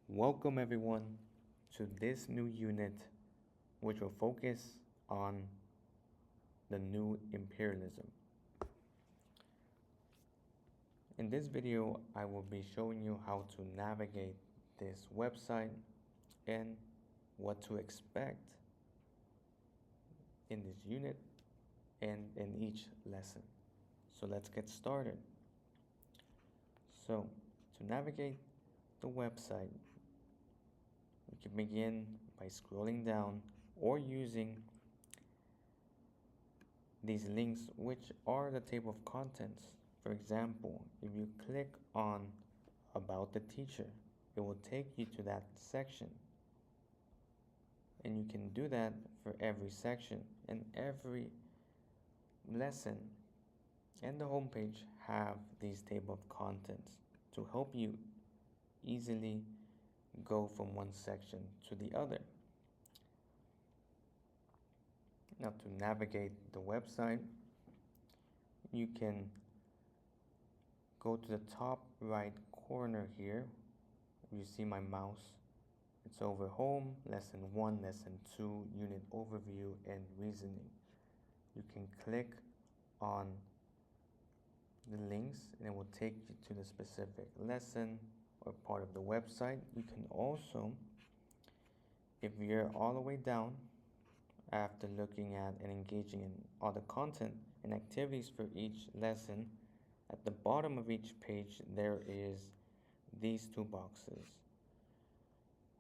Welcome everyone to this new unit which will focus on the new imperialism. In this video, I will be showing you how to navigate this website and what to expect in this unit and in each lesson. So let's get started. So to navigate the website, we can begin by scrolling down or using these links, which are the table of contents. For example, if you click on About the Teacher, it will take you to that section. And you can do that for every section, and every lesson and the homepage have these table of contents to help you easily go from one section to the other. Now, to navigate the website, you can go to the top right corner here. You see my mouse. It's over Home, Lesson 1, Lesson 2, Unit Overview, and Reasoning. You can click on the links and it will take you to the specific lesson or part of the website. You can also, if you're all the way down, after looking at and engaging in all the content and activities for each lesson, at the bottom of each page there is these two boxes,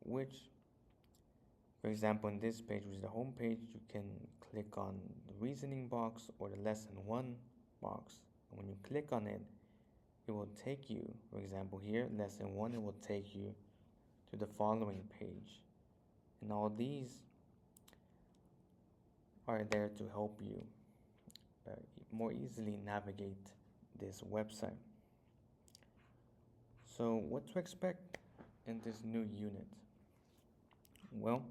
which, for example, in this page, which is the home page, you can click on the reasoning box or the lesson 1 box. And when you click on it, it will take you, for example here, lesson 1, it will take you to the following page. And all these are there to help you more easily navigate this website. So what to expect in this new unit? Well,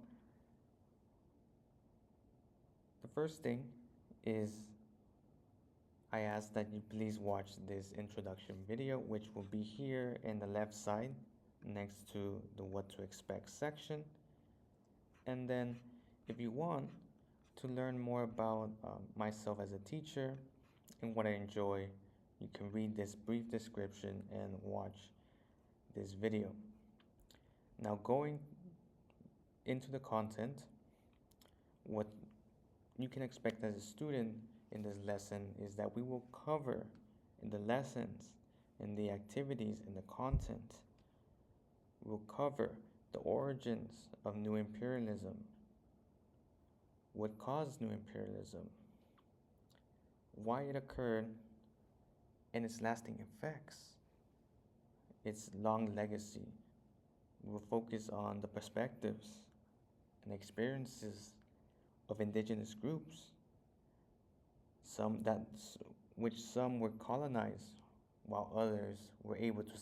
the first thing is I ask that you please watch this introduction video, which will be here in the left side next to the what to expect section. And then if you want to learn more about myself as a teacher and what I enjoy, you can read this brief description and watch this video. Now, going into the content, what you can expect as a student in this lesson is that we will cover in the lessons, in the activities, in the content, we'll cover the origins of new imperialism, what caused new imperialism, why it occurred, and its lasting effects, its long legacy. We will focus on the perspectives and experiences of indigenous groups, which some were colonized while others were able to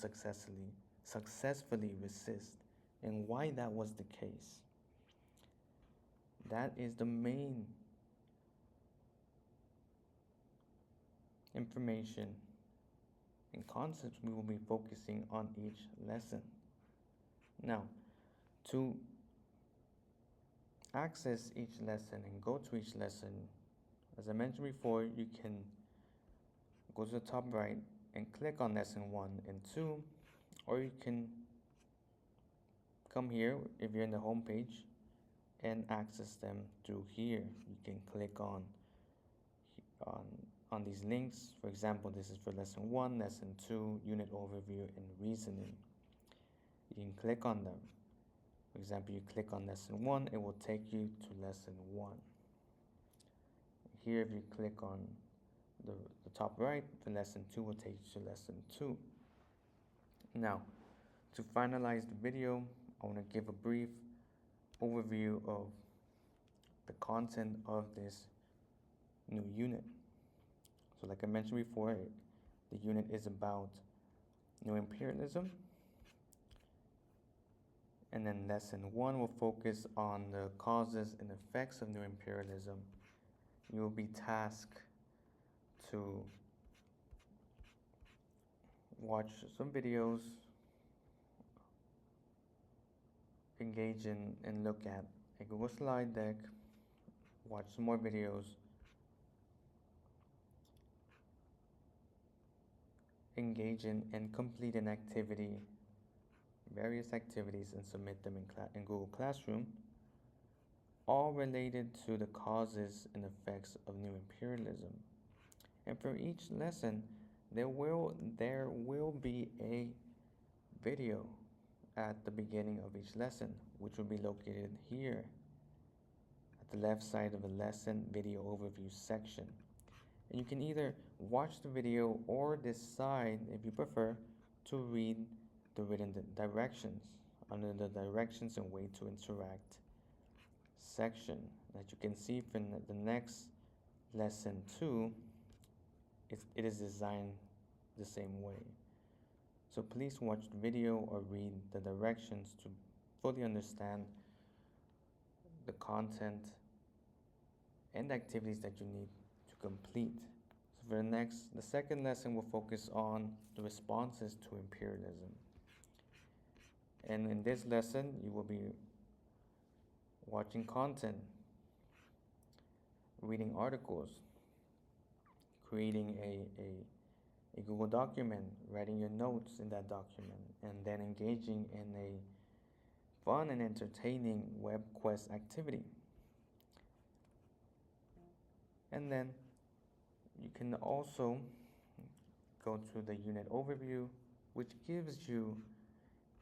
successfully resist, and why that was the case. That is the main information and concepts we will be focusing on each lesson. Now, to access each lesson and go to each lesson, as I mentioned before, you can go to the top right and click on lesson 1 and 2, or you can come here if you're in the home page and access them through here. You can click on these links. For example, this is for lesson 1, lesson 2, unit overview, and reasoning. You can click on them. For example, you click on lesson 1, it will take you to lesson 1. Here, if you click on the top right, the lesson 2 will take you to lesson 2. Now, to finalize the video, I want to give a brief overview of the content of this new unit. So like I mentioned before, the unit is about new imperialism. And then lesson 1 will focus on the causes and effects of new imperialism. You will be tasked to watch some videos engage in and look at a Google slide deck, watch some more videos, engage in and complete an activity, various activities, and submit them in Google Classroom, all related to the causes and effects of new imperialism. And for each lesson, there will be a video at the beginning of each lesson, which will be located here at the left side of the lesson video overview section. And you can either watch the video or decide, if you prefer, to read the written directions under the directions and way to interact section that you can see from the next lesson 2. It is designed the same way. So please watch the video or read the directions to fully understand the content and activities that you need to complete. So for the second lesson will focus on the responses to imperialism. And in this lesson, you will be watching content, reading articles, creating a Google document, writing your notes in that document, and then engaging in a fun and entertaining web quest activity. And then you can also go to the unit overview, which gives you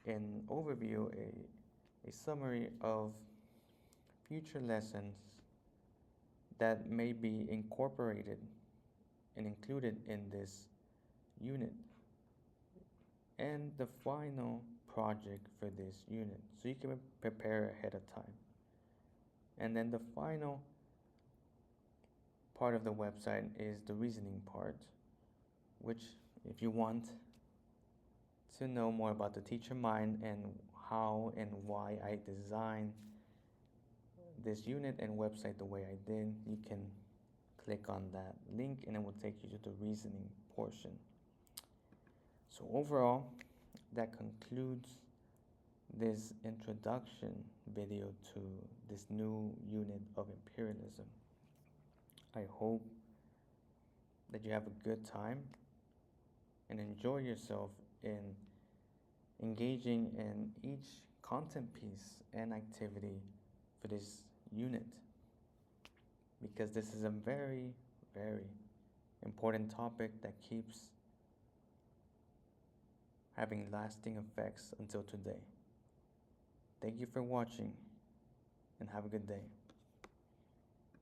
an overview, a summary of future lessons that may be incorporated and included in this unit, and the final project for this unit, so you can prepare ahead of time. And then the final part of the website is the reasoning part, which, if you want to know more about the teacher mind and how and why I designed this unit and website the way I did, you can click on that link and it will take you to the reasoning portion. So overall, that concludes this introduction video to this new unit of imperialism. I hope that you have a good time and enjoy yourself in engaging in each content piece and activity for this unit, because this is a very, very important topic that keeps having lasting effects until today. Thank you for watching and have a good day.